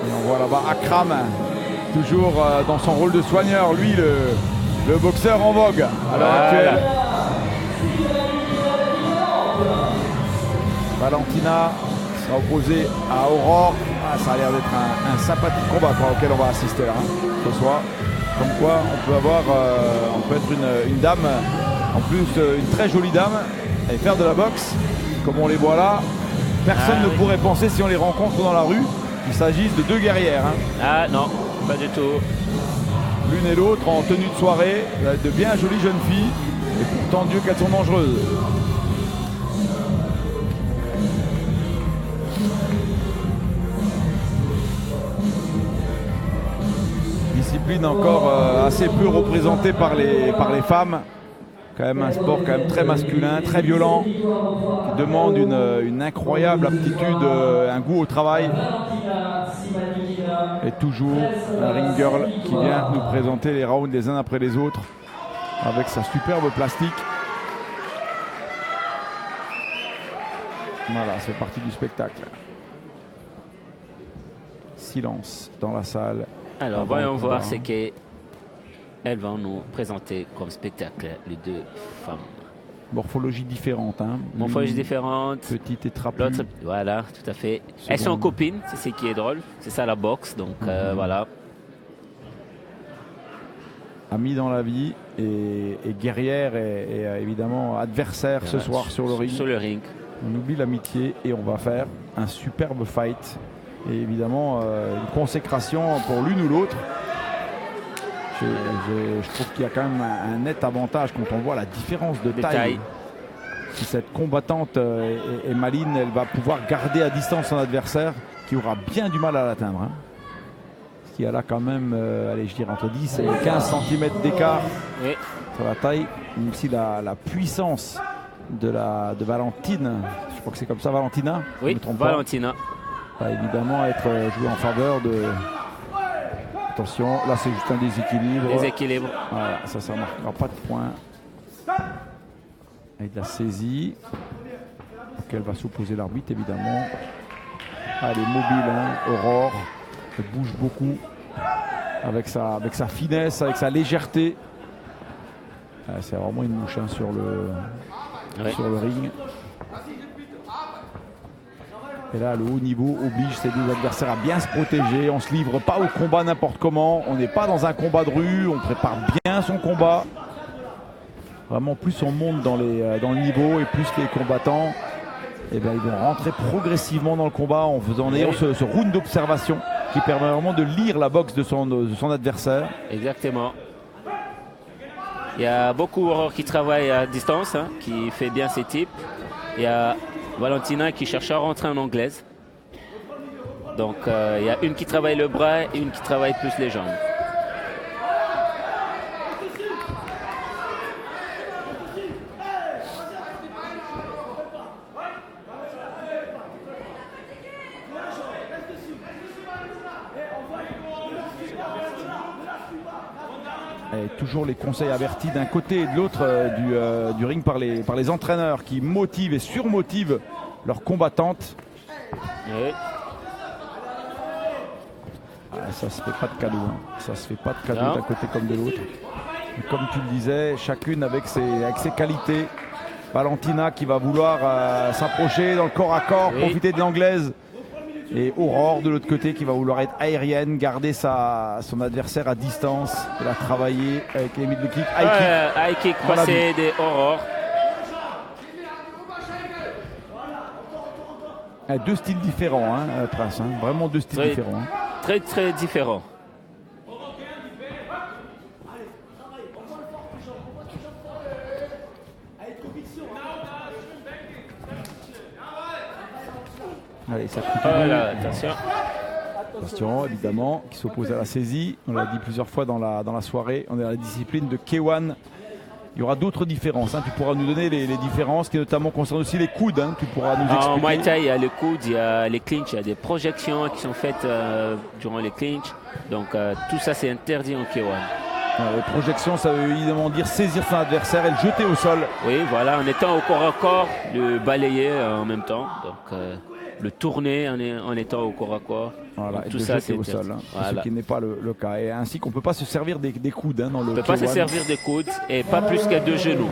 Et on voit là-bas Akram, toujours dans son rôle de soigneur, lui le boxeur en vogue à l'heure actuelle. Valentina sera opposée à Aurore. Ça a l'air d'être un sympathique combat auquel on va assister là, ce soir. Comme quoi on peut avoir, on peut être une dame, en plus une très jolie dame, et faire de la boxe, comme on les voit là. Personne ne pourrait penser, si on les rencontre dans la rue, qu'il s'agisse de deux guerrières. Ah non, pas du tout. L'une et l'autre en tenue de soirée, de bien jolies jeunes filles, et pourtant Dieu qu'elles sont dangereuses. Discipline encore assez peu représentée par les femmes. Quand même un sport quand même très masculin, très violent, qui demande une incroyable aptitude, un goût au travail. Et toujours un ring girl qui vient nous présenter les rounds les uns après les autres avec sa superbe plastique. Voilà, c'est parti du spectacle. Silence dans la salle. Alors voyons voir ce qu'elles vont nous présenter comme spectacle, les deux femmes. Morphologie différente. Morphologie différente. Petite et trapue. L'autre, voilà, tout à fait. Elles sont copines, c'est ce qui est drôle. C'est ça la boxe, donc voilà. Amies dans la vie et guerrières et évidemment adversaires ce soir sur le ring. Sur le ring. On oublie l'amitié et on va faire un superbe fight. Et évidemment une consécration pour l'une ou l'autre. Je trouve qu'il y a quand même un net avantage quand on voit la différence de taille. Si cette combattante est maligne, elle va pouvoir garder à distance son adversaire qui aura bien du mal à l'atteindre. Parce qu'il y a là quand même, allez, je dirais entre 10 et 15 cm d'écart sur la taille. Même si la puissance de Valentine, je crois que c'est comme ça, Valentina. Oui, Valentina. Va évidemment être joué en faveur de... Attention, là c'est juste un déséquilibre. Déséquilibre. Voilà, ça ne marquera pas de points. Avec la saisie. Qu'elle va s'opposer l'arbitre évidemment. Elle est mobile, Aurore. Elle bouge beaucoup. Avec sa finesse, avec sa légèreté. C'est vraiment une mouche sur le ring. Et là, le haut niveau oblige ses deux adversaires à bien se protéger. On ne se livre pas au combat n'importe comment. On n'est pas dans un combat de rue. On prépare bien son combat. Vraiment, plus on monte dans le niveau et plus les combattants, ils vont rentrer progressivement dans le combat en ayant ce round d'observation qui permet vraiment de lire la boxe de son adversaire. Exactement. Il y a beaucoup Aurore qui travaille à distance, qui fait bien ses types. Il y a Valentina qui cherche à rentrer en anglaise. Donc il y a une qui travaille le bras et une qui travaille plus les jambes. Et toujours les conseils avertis d'un côté et de l'autre du ring par les entraîneurs qui motivent et surmotivent leurs combattantes. Oui. Ça se fait pas de cadeau. Ça se fait pas de cadeau d'un côté comme de l'autre. Comme tu le disais, chacune avec ses qualités. Valentina qui va vouloir s'approcher dans le corps à corps, profiter de l'anglaise. Et Aurore de l'autre côté qui va vouloir être aérienne, garder son adversaire à distance. Elle a travaillé avec les middle kick. High kick passé des Aurore. Deux styles différents, Prince. Vraiment deux styles différents. Très très différents. Allez, ça coûte attention. Attention, évidemment, qui s'oppose à la saisie. On l'a dit plusieurs fois dans la soirée. On est dans la discipline de K1. Il y aura d'autres différences. Tu pourras nous donner les différences qui notamment concernent aussi les coudes. Tu pourras nous expliquer. En Muay Thai, il y a les coudes, il y a les clinches, il y a des projections qui sont faites durant les clinches. Donc tout ça, c'est interdit en K1. Les projections, ça veut évidemment dire saisir son adversaire et le jeter au sol. Oui, voilà, en étant au corps à corps, le balayer en même temps. Donc, le tourner en étant au corps à corps. Voilà, tout ça, c'est au sol, hein, voilà. ce qui n'est pas le cas. Et ainsi qu'on ne peut pas se servir des coudes dans le On ne peut pas se servir des coudes et pas plus qu'à 2 genoux.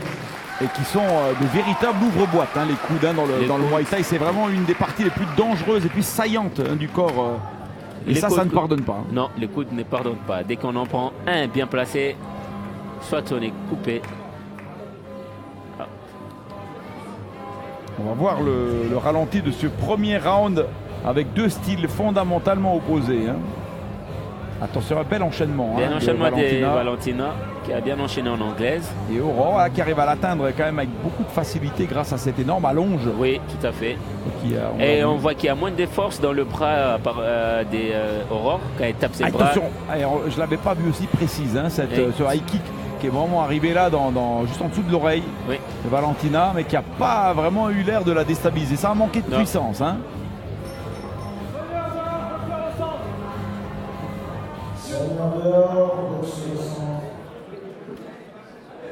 Et qui sont de véritables ouvre-boîtes, hein, les coudes dans le Muay Thai. C'est vraiment une des parties les plus dangereuses et plus saillantes du corps. Et ça ne pardonne pas. Hein. Non, les coudes ne pardonnent pas. Dès qu'on en prend un bien placé, soit on est coupé. Ah. On va voir le ralenti de ce premier round avec 2 styles fondamentalement opposés. Hein. Attention, un bel enchaînement. Bien enchaînement de Valentina, qui a bien enchaîné en anglaise. Et Aurore qui arrive à l'atteindre quand même avec beaucoup de facilité grâce à cette énorme allonge. Oui, tout à fait. Et on voit qu'il y a moins de force dans le bras des Aurore quand elle tape ses bras. Attention, je ne l'avais pas vu aussi précise, hein, ce high kick qui est vraiment arrivé là, juste en dessous de l'oreille de Valentina, mais qui n'a pas vraiment eu l'air de la déstabiliser. Ça a manqué de puissance. Hein.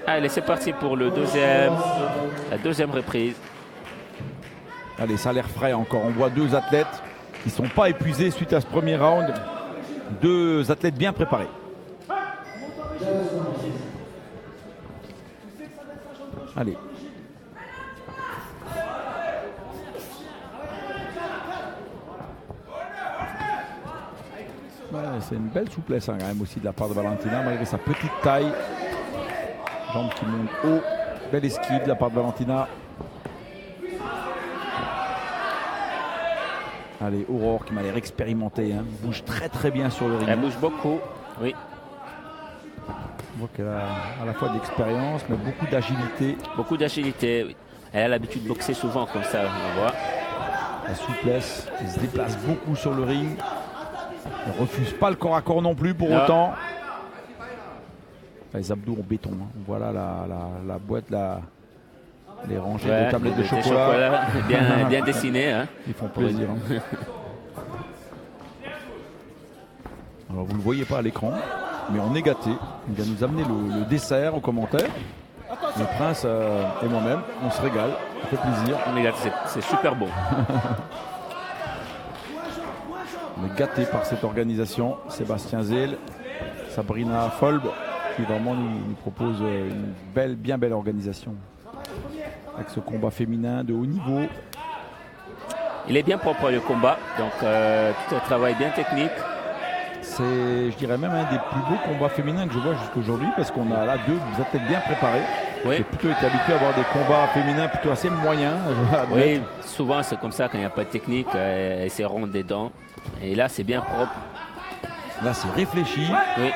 Allez, c'est parti pour la deuxième reprise. Allez, ça a l'air frais encore. On voit 2 athlètes qui ne sont pas épuisés suite à ce premier round. 2 athlètes bien préparés. Allez. Ouais, c'est une belle souplesse quand même aussi de la part de Valentina, malgré sa petite taille. Jambes qui montent haut. Belle esquive de la part de Valentina. Allez, Aurore qui m'a l'air expérimentée. Hein. Bouge très bien sur le ring. Elle bouge beaucoup, oui. On voit qu'elle a à la fois d'expérience, mais beaucoup d'agilité. Beaucoup d'agilité, oui. Elle a l'habitude de boxer souvent comme ça, on voit. La souplesse, elle se déplace beaucoup sur le ring. Elle ne refuse pas le corps à corps non plus pour autant. Les abdos en béton. Hein. Voilà la boîte, les rangées de tablettes de chocolat. Bien dessinées. Hein. Ils font plaisir. Hein. Alors vous ne le voyez pas à l'écran, mais on est gâté. Il vient nous amener le dessert aux commentaires. Le prince et moi-même, on se régale. Ça fait plaisir. On est gâté, c'est super bon. On est gâté par cette organisation. Sébastien Zell, Sabrina Folb, qui vraiment nous propose une bien belle organisation. Avec ce combat féminin de haut niveau. Il est bien propre le combat, donc tout un travail bien technique. C'est, je dirais même, un des plus beaux combats féminins que je vois jusqu'aujourd'hui, parce qu'on a là 2 athlètes bien préparés. Oui. J'ai plutôt été habitué à avoir des combats féminins plutôt assez moyens. Oui, souvent c'est comme ça quand il n'y a pas de technique, elles se rendent des dents. Et là c'est bien propre. Là c'est réfléchi. Oui.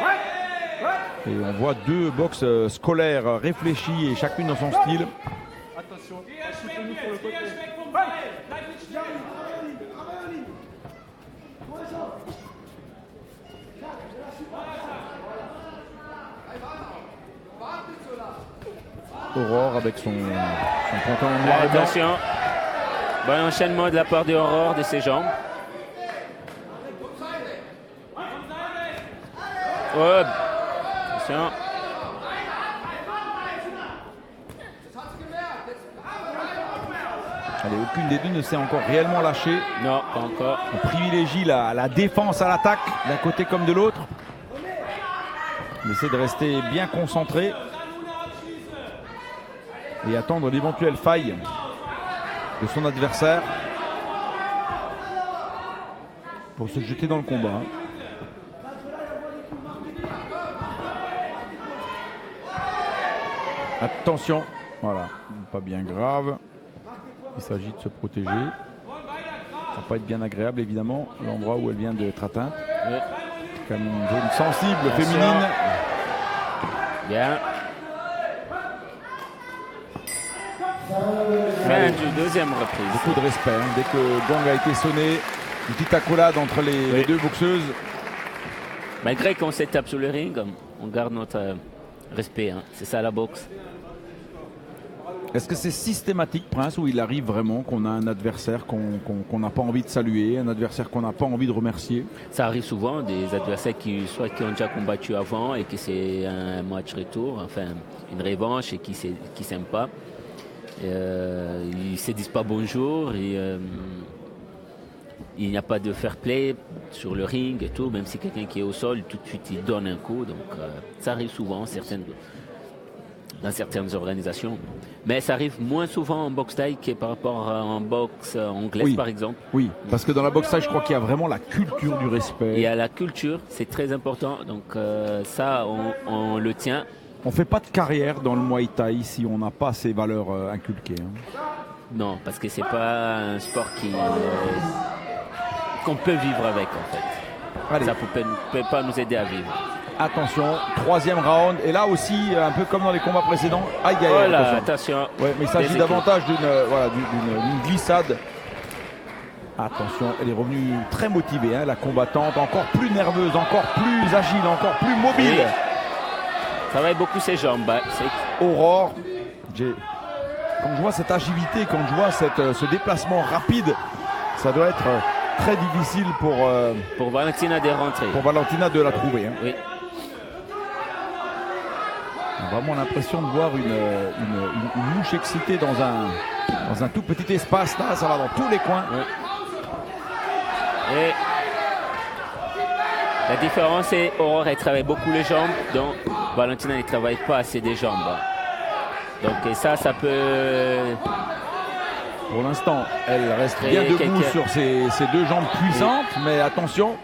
Et on voit 2 boxes scolaires réfléchies et chacune dans son style. Attention, soutenez-nous pour le côté. Aurore avec son pantalon noir et blanc. Attention, bon enchaînement de la part d'Aurore de ses jambes. Oh, attention. Allez, aucune des 2 ne s'est encore réellement lâchée. Non, pas encore. On privilégie la défense à l'attaque, d'un côté comme de l'autre. On essaie de rester bien concentré et attendre l'éventuelle faille de son adversaire pour se jeter dans le combat. Attention, voilà, pas bien grave. Il s'agit de se protéger. Ça va pas être bien agréable évidemment, l'endroit où elle vient d'être atteinte. Oui. Comme une zone sensible féminine. Bien. Fin du deuxième reprise. Beaucoup de respect. Hein. Dès que le gong a été sonné, une petite accolade entre les 2 boxeuses. Malgré qu'on se tape sur le ring, on garde notre respect. Hein. C'est ça la boxe. Est-ce que c'est systématique, Prince, où il arrive vraiment qu'on a un adversaire qu'on n'a pas envie de saluer, un adversaire qu'on n'a pas envie de remercier? Ça arrive souvent, des adversaires qui ont déjà combattu avant et que c'est un match retour, enfin une revanche et qui ne s'aiment pas. Ils ne se disent pas bonjour. il n'y a pas de fair play sur le ring et tout, même si quelqu'un qui est au sol, tout de suite il donne un coup. Donc ça arrive souvent dans certaines organisations. Mais ça arrive moins souvent en boxe thaï que par rapport à en boxe anglaise, par exemple. Oui, parce que dans la boxe thaï, je crois qu'il y a vraiment la culture du respect. Il y a la culture, c'est très important. Donc ça, on le tient. On ne fait pas de carrière dans le Muay Thai si on n'a pas ces valeurs inculquées. Non, parce que c'est pas un sport qu'on peut vivre avec, en fait. Allez. Ça ne peut pas nous aider à vivre. Attention, 3e round. Et là aussi, un peu comme dans les combats précédents. Aïe, aïe, aïe, voilà, attention. Ouais, mais il s'agit davantage d'une glissade. Attention, elle est revenue très motivée, hein, la combattante. Encore plus nerveuse, encore plus agile, encore plus mobile. Oui. Travaille beaucoup ses jambes. Aurore, quand je vois cette agilité, quand je vois ce déplacement rapide, ça doit être très difficile pour Valentina de rentrer. Pour Valentina de la trouver. Hein. Oui. On a vraiment l'impression de voir une mouche excitée dans un tout petit espace. Là, ça va dans tous les coins. Oui. Et la différence, c'est Aurore, elle travaille beaucoup les jambes, donc Valentina ne travaille pas assez des jambes. Donc et ça peut... Pour l'instant, elle reste bien debout sur ses deux jambes puissantes, oui. Mais attention,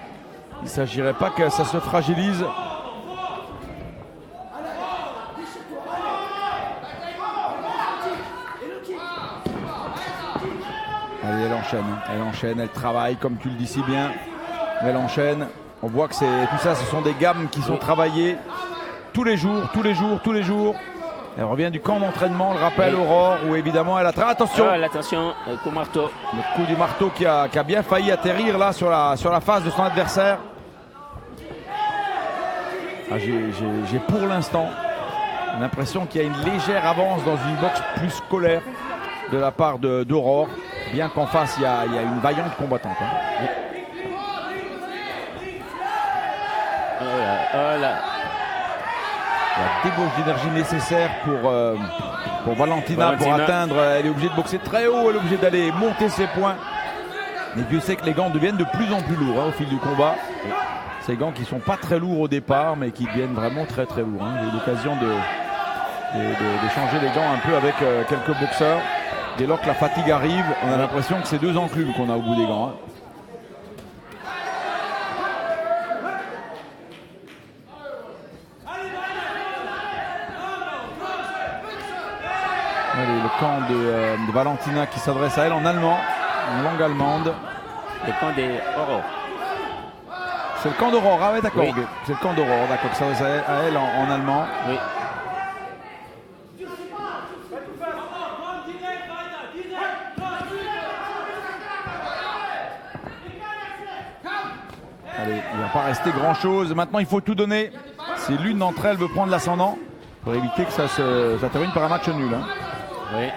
il ne s'agirait pas que ça se fragilise. Allez, elle enchaîne, elle travaille, comme tu le dis si bien. Elle enchaîne. On voit que tout ça, ce sont des gammes qui sont travaillées tous les jours. Elle revient du camp d'entraînement, le rappel Aurore, où évidemment elle a... Attention, attention, coup marteau. Le coup du marteau qui a bien failli atterrir là sur la face de son adversaire. J'ai pour l'instant l'impression qu'il y a une légère avance dans une boxe plus scolaire de la part d'Aurore, bien qu'en face il y a une vaillante combattante. Hein. La débauche d'énergie nécessaire pour Valentina pour atteindre. Elle est obligée de boxer très haut, elle est obligée d'aller monter ses points. Mais Dieu sait que les gants deviennent de plus en plus lourds au fil du combat. Ces gants qui ne sont pas très lourds au départ, mais qui deviennent vraiment très très lourds. J'ai eu l'occasion d'échanger les gants un peu avec quelques boxeurs. Dès lors que la fatigue arrive, on a l'impression que c'est 2 enclumes qu'on a au bout des gants. Allez, le camp de Valentina qui s'adresse à elle en allemand, en langue allemande. Le camp des Aurore. C'est le camp d'Aurore, ah ouais d'accord, oui. Okay. C'est le camp d'Aurore, d'accord, qui s'adresse à elle en allemand. Oui. Allez, il ne va pas rester grand chose. Maintenant, il faut tout donner. Si l'une d'entre elles veut prendre l'ascendant, pour éviter que ça termine par un match nul. Hein. Oui.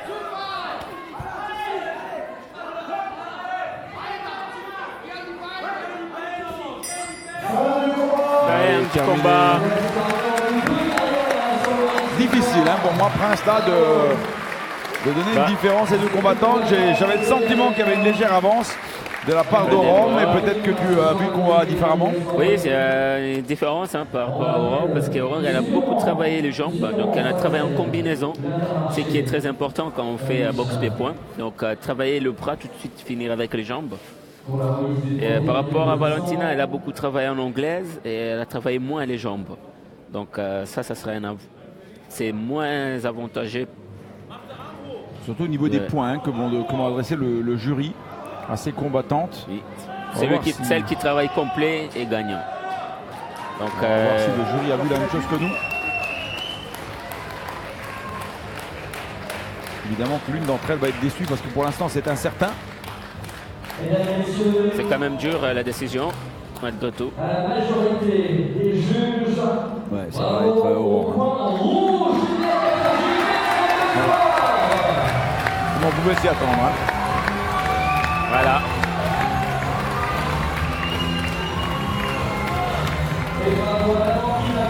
Un petit combat difficile hein, pour moi, Prince, là, de donner une différence aux deux combattants. J'avais le sentiment qu'il y avait une légère avance de la part d'Aurore, mais peut-être que tu as vu le combat différemment. Oui, c'est une différence par rapport à Aurore, parce qu'Aurore, elle a beaucoup travaillé les jambes, donc elle a travaillé en combinaison, ce qui est très important quand on fait boxe pied-point. Donc travailler le bras, tout de suite finir avec les jambes. Et par rapport à Valentina, elle a beaucoup travaillé en anglaise et elle a travaillé moins les jambes. Donc ça serait c'est moins avantageux. Surtout au niveau des points comment adresser le jury à ces combattantes. Oui. Celle qui travaille complet est gagnant. Donc, on va voir si le jury a vu la même chose que nous. Évidemment que l'une d'entre elles va être déçue parce que pour l'instant c'est incertain. C'est quand même dur la décision. Malgré tout. La majorité des juges. Ouais, ça va être Aurore. Comment vous pouvez s'y attendre. Hein. Voilà.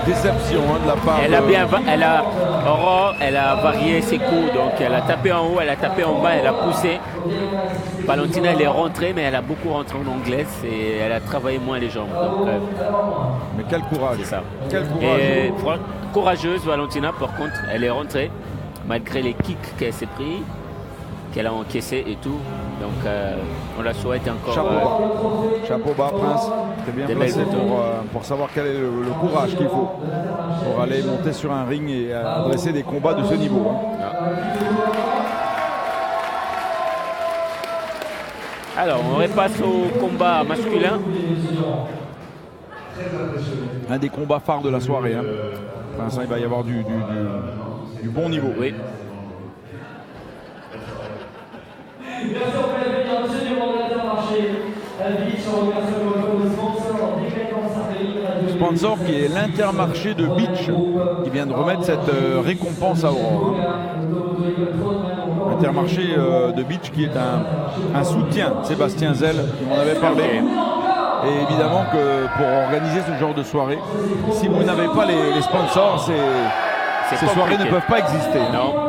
déception de la part Aurore, elle a varié ses coups, donc elle a tapé en haut, elle a tapé en bas, elle a poussé. Valentina, elle est rentrée, mais elle a beaucoup rentré en anglaise et elle a travaillé moins les jambes. Donc, mais quel courage. C'est ça. Quel courage. Et courageuse, Valentina, par contre, elle est rentrée, malgré les kicks qu'elle s'est pris, qu'elle a encaissé et tout. Donc, on la souhaite encore. Chapeau bas, Prince. T'es bien placé pour savoir quel est le courage qu'il faut pour aller monter sur un ring et adresser des combats de ce niveau. Alors, on repasse au combat masculin. Un des combats phares de la soirée. Pour l'instant, il va y avoir du bon niveau. Oui. Sponsor qui est l'Intermarché de Beach qui vient de remettre cette récompense à Aurore. Intermarché de Beach qui est un soutien de Sébastien Zell qui m'en avait parlé. Et évidemment que pour organiser ce genre de soirée, si vous n'avez pas les sponsors, ces soirées ne peuvent pas exister. Non.